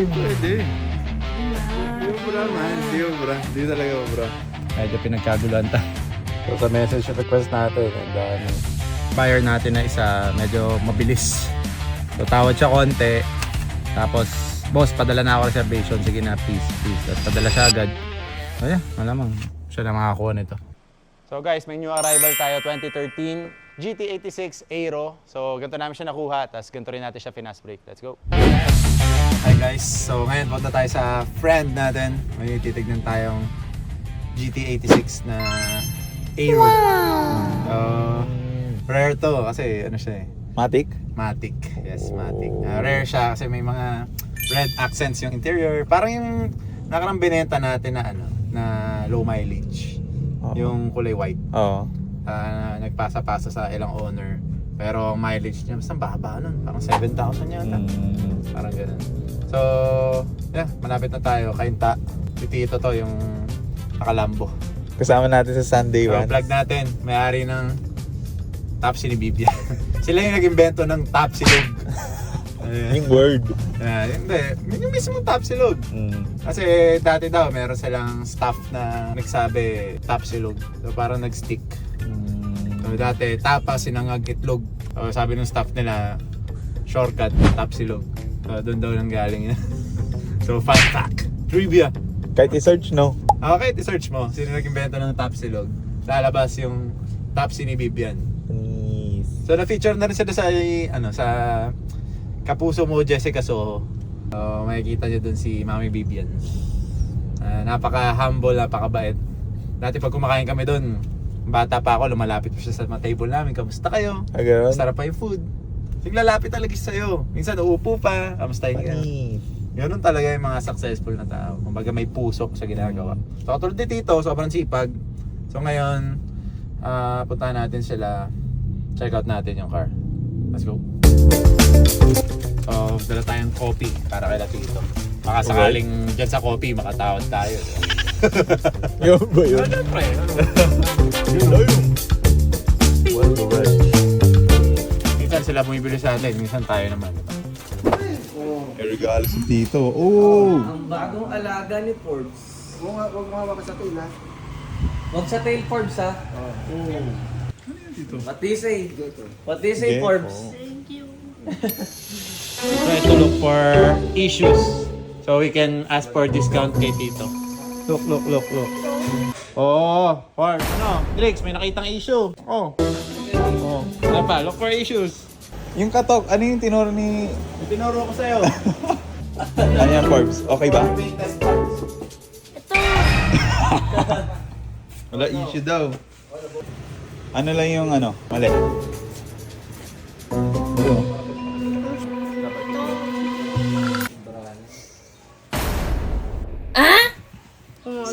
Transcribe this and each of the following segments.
Pwede. Hindi ubra man. Hindi ubra. Hindi talaga ubra. Medyo pinagkaguluhan tayo. So sa message request natin, and Buyer natin na isa, medyo mabilis. So tawad siya konti. Tapos, boss, padala na ako reservation. Sige na, please. Tapos padala siya agad. So yeah, malamang siya na makakuha nito. So guys, may new arrival tayo, 2013 GT86 Aero. So ganito namin siya nakuha, tapos ganito rin natin siya finance break. Let's go! Hi guys, so ngayon punta tayo sa friend natin. May titignan tayong GT86 na Aero. Rare to kasi ano siya eh. Matic? Matic. Yes, Matic. Rare siya kasi may mga red accents yung interior. Parang yung nakarang binenta natin na ano, na low mileage. Yung kulay white. Oo. Nagpasa-pasa sa ilang owner. Pero ang mileage niya basta baba nun. Parang 7,000 yata. Parang ganun. So, yeah, malapit na tayo. Kainta. Tito to yung nakalambo. Kasama natin sa Sunday So, plug natin. May-ari ng Tapsi ni Bibia. Sila yung nag-invento ng Tapsilog. Yung word. Hindi, yung mismo Tapsilog. Kasi dati daw meron silang staff na nagsabi Tapsilog. So parang nag-stick. So dati tapa sinangag itlog. So, sabi ng staff nila shortcut Tapsilog. So doon daw nang galing yan. So fun fact. Trivia. Kahit i-search, no? Okay, i-search mo. Sino nag-invento ng Tapsilog? Lalabas yung Tapsi ni Bibian. So na-feature na rin sila sa sa Kapuso Mo Jessica Soho. Makikita niyo dun si Mami Bibian. Napaka-humble, napakabait. Dati pag kumakain kami dun, bata pa ako, lumalapit pa siya sa table namin. Kamusta kayo? Sarap pa yung food. Lalapit talaga siya sa'yo. Minsan uupo pa, kamusta ka? Ganun talaga yung mga successful na tao. Kumbaga may puso sa ginagawa. So katulad ni Tito, sobrang sipag. So ngayon, puntahan natin sila. Check out natin yung car. Let's go. So, dala tayong coffee para kay Tito. Baka sakaling dyan sa coffee, makatawad tayo. Yun ba yun? Ano, pre? Yun na yun. Minsan sila bumibili sa atin, minsan tayo naman. Regalo si Tito. Oh! Ang bagong alaga ni Forbes. Huwag mo hawak sa tail ha. Huwag sa tail Forbes ha. What do you say? What do you say, Okay. Forbes? Try to look for issues so we can ask for discount kay Tito. Look. Oh, Forbes, ano? Drix, may nakitang issue. Oh. Ano pa? Look for issues. Yung katok, ano yung tinuro ni... Tinuro ko sa'yo. Ano yan, Forbes? Okay ba? Wala issue daw. Ano lang yung ano, mali?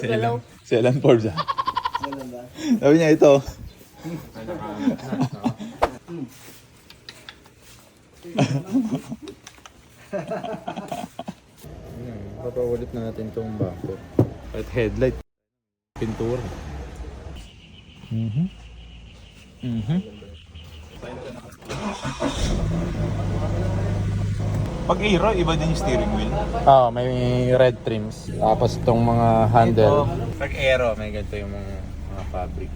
Ano? Selan Forbes ah. Sabi niya ito. Papawalit natin itong bumper. At headlight. Pintura. Pag Aero, iba din yung steering wheel. May red trims. Tapos itong mga handle. Pag aero, may ganito yung mga fabric.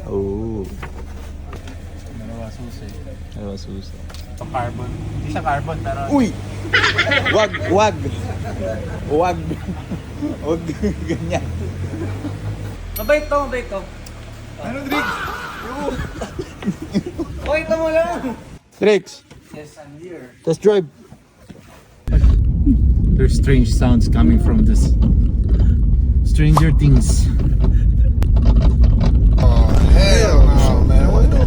Oh. Dalawa susi. Ano susi? Ito carbon. Hindi siya carbon pero... Uy! Wag! Wag ganyan. Mabait to. Ano, Drix? Okay, ito mo lang. Drix! Yes, I'm here. Test drive! There's strange sounds coming from this. Stranger Things. Hell no, man. What the?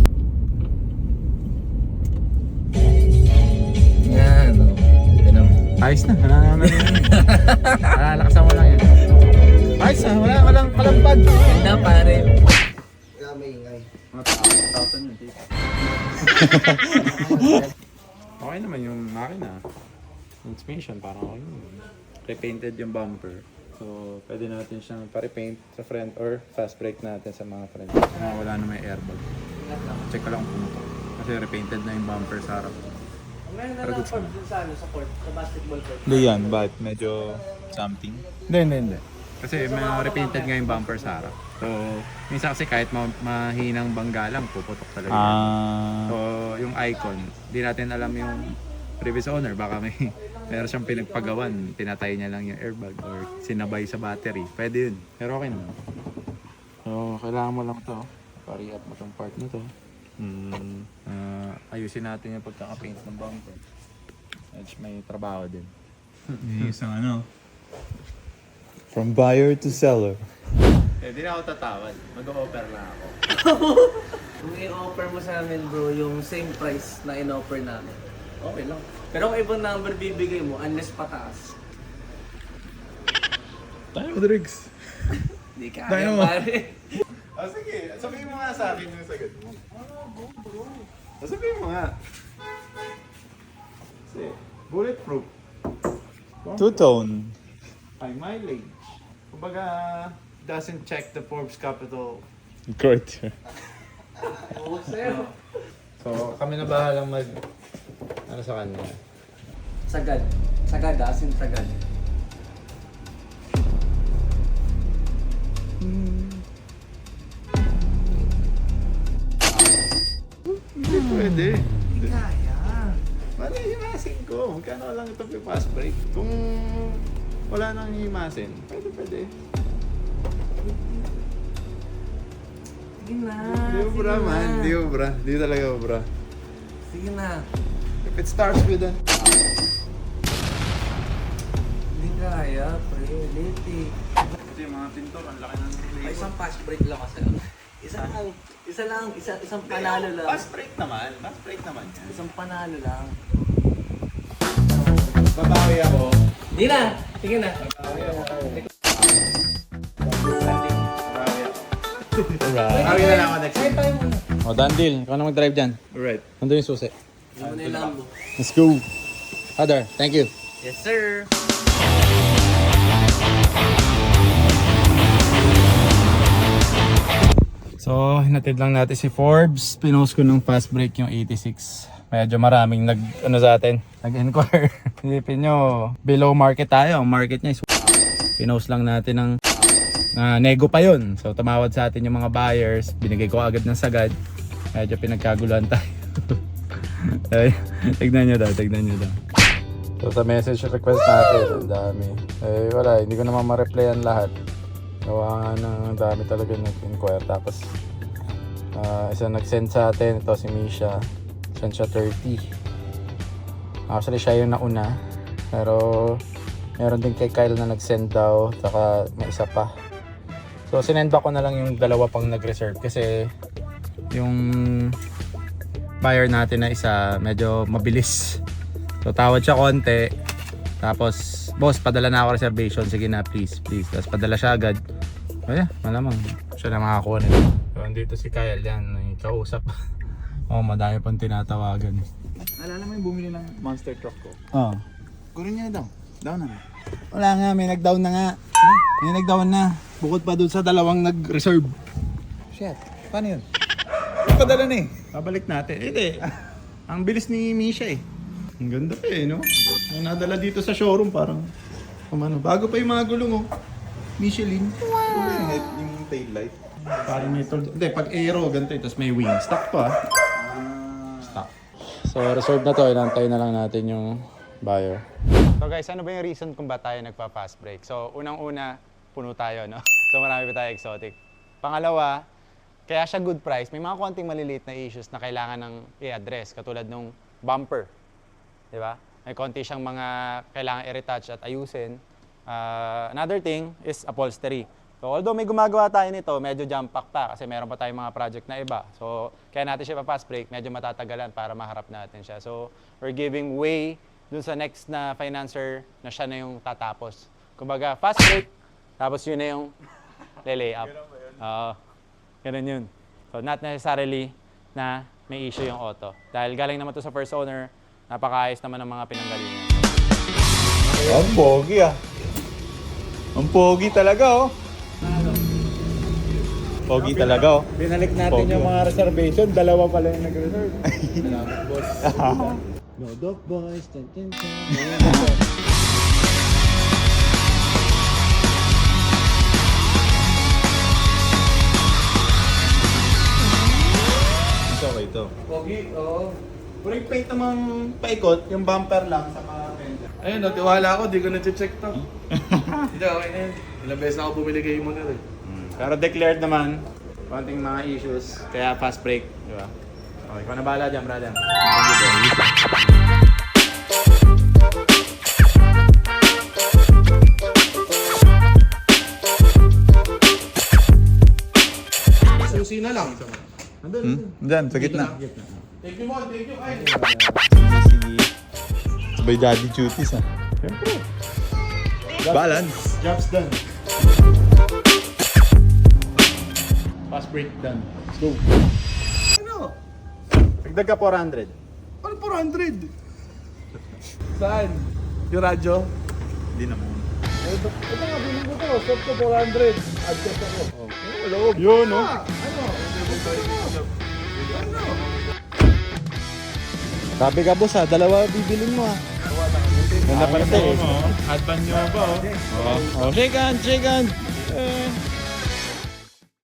Yan. Ayos na. Lakasan mo lang yan. Ayos na. Wala ka lang kalampag. Ganda pare. Kaya may ingay. Okay naman yung makina. Transmission, parang okay naman. Repainted yung bumper. So, pwede natin siyang pa-repaint sa front or fast brake natin sa mga front. Wala na may airbag. Check ko lang kung pumunta. Kasi repainted na yung bumper sa harap. Meron na lang Forbes dun sa court, sa basketball court. Hindi yan, but medyo something. Hindi. Kasi may repainted nga yung bumper sa harap. So, minsan kasi kahit mahinang bangga lang, puputok talaga. So, yung icon, di natin alam yung previous owner. Baka meron siyang pinagpagawan, tinatay niya lang yung airbag or sinabay sa battery. Pwede yun. Pero okay naman. So, kailangan mo lang to. Pari-up mo tong part na to. Ayusin natin yung pagkaka-paint ng bumper. Medyo may trabaho din. Isang ano, from buyer to seller. Hindi na ako tatawad. Mag-o-offer lang ako. Kung i-offer mo sa amin bro, yung same price na in-offer namin, okay lang. Pero kung ibang number bibigay mo, unless pataas, Tayo, Rodriguez. di ka Tayo kaya mo. pare. Sige. Sabihin mo nga sa akin yung sagad mo. Sabihin mo nga. Kasi, bulletproof. Two-tone. High mileage. Kumbaga, doesn't check the Forbes Capital. Correct. Oo sa'yo. So, kami na bahalang ano sa kanya. Sagad. Sagad, as in sagad. Hindi pwede. Hindi kaya. Mali, himasin ko. Magkano lang ito yung fast break? Kung wala nang himasin, pwede. Sige na. Di mo bra, sige man. na. Di mo bra. Di talaga mo bra. Sige na. If it starts with a... Hindi kaya, pre. Late eh. Kasi yung mga pintor, ang laki ng May isang fast break lang kasi. Isang panalo lang. Fast break naman. Fast break naman yan. Isang panalo lang. Babawi ako. Hindi na. Sige na. Babawi ako. Alright. Babawi na lang ako next Kaya week. tayo muna. O, Dandil, ikaw na mag-drive dyan. Alright. Nandun yung susi. Hindi mo na yung Lambo. Let's go. Father, thank you. Yes, sir. So, hinatid lang natin si Forbes. Pinost ko ng fast break yung 86. Medyo maraming sa atin, nag-inquire. Isipin nyo, below market tayo. Ang market niya is pinost lang natin ng nego pa yon. So, tumawad sa atin yung mga buyers. Binigay ko agad ng sagad. Medyo pinagkaguluhan tayo. Ay, tignan nyo daw. So, sa message request natin, ang dami. Wala, hindi ko naman ma-replyan lahat. Gawa nga ng dami talaga nag-inquire. Tapos isa nag-send sa atin, ito si Misha. Send siya 30. Actually siya yung nauna. Pero meron din kay Kyle na nag-send daw. Saka may isa pa. So sinend back ko na lang yung dalawa pang nag-reserve. Kasi yung buyer natin na isa medyo mabilis. So tawad siya konti. Tapos, boss, padala na ako reservation. Sige na, please. Tapos padala siya agad. Kaya, malamang. Siya na makakuha nito. So, andito si Kyle yan. May kausap. Madami pang tinatawagan. Alala mo yung bumili ng monster truck ko? Oo. Kunin niya daw. Down na. Wala nga, may nag-down na nga. May nag-down na. Bukod pa dun sa dalawang nag-reserve. Shit. Paano yun? Ipadala na eh. Babalik natin. Hindi. Ang bilis ni Misha eh. Ang ganda pa eh, no? Yung nadala dito sa showroom parang bago pa yung mga gulong, oh. Michelin. Yung tail light. Parang may told. Hindi, pag aero, ganito. Tapos may wing. Stock to, ah. Stock. So, reserve na to. Inantay na lang natin yung buyer. So guys, ano ba yung reason kung ba tayo nagpa-fast break? So, unang-una, puno tayo, no? So, marami pa tayo exotic. Pangalawa, kaya siya good price. May mga konting maliliit na issues na kailangan ng i-address. Katulad nung bumper. Di ba? May konti siyang mga kailangan i-retouch at ayusin. Another thing is upholstery. So although may gumagawa tayo nito, medyo jump pack pa kasi meron pa tayong mga project na iba. So kaya natin siya pa-fast break, medyo matatagalan para maharap natin siya. So we're giving way dun sa next na financer na siya na yung tatapos. Kumbaga fast break, tapos yun na yung lay up. Ganun yun. So not necessarily na may issue yung auto. Dahil galing naman to sa first owner, napakaayos naman ng mga pinanggalingan. Ang pogi ah. Ang pogi talaga oh. Pogi talaga oh. Binalik natin Pogi, yung mga reservation, dalawa pala yung nag-reserve. Salamat, boss. Lodok boys. Ten, ten, ten. Mas okay to. Pogi, oo. Pero yung paint namang paikot, yung bumper lang sa mga fender. Ayun, natiwala ako, di ko na-check to. Hindi, okay na yun. Ilang beses na ako bumili kay Moner eh. Pero declared naman, konting mga issues, kaya fast break, di ba? Okay, ikaw na bahala dyan, brother. Susi na lang. Diyan, sa gitna. Thank you, Mon. Thank you, Kyle. Sige. Sabay daddy duties ah. Siyempre. Balance. Jobs done. Fast break done. Let's go. Ano? Dagdag ka 400. Ano 400? Saan? Yung radyo? Hindi naman. Ito nga, bilhin ko to. Stop ko 400. Adjust ako. Loob. Yun, no? Sabi ka boss ha, dalawa bibilin mo ha. Ganda pala to. Advan nyo ba, oh? Oh, shake hand, shake hand.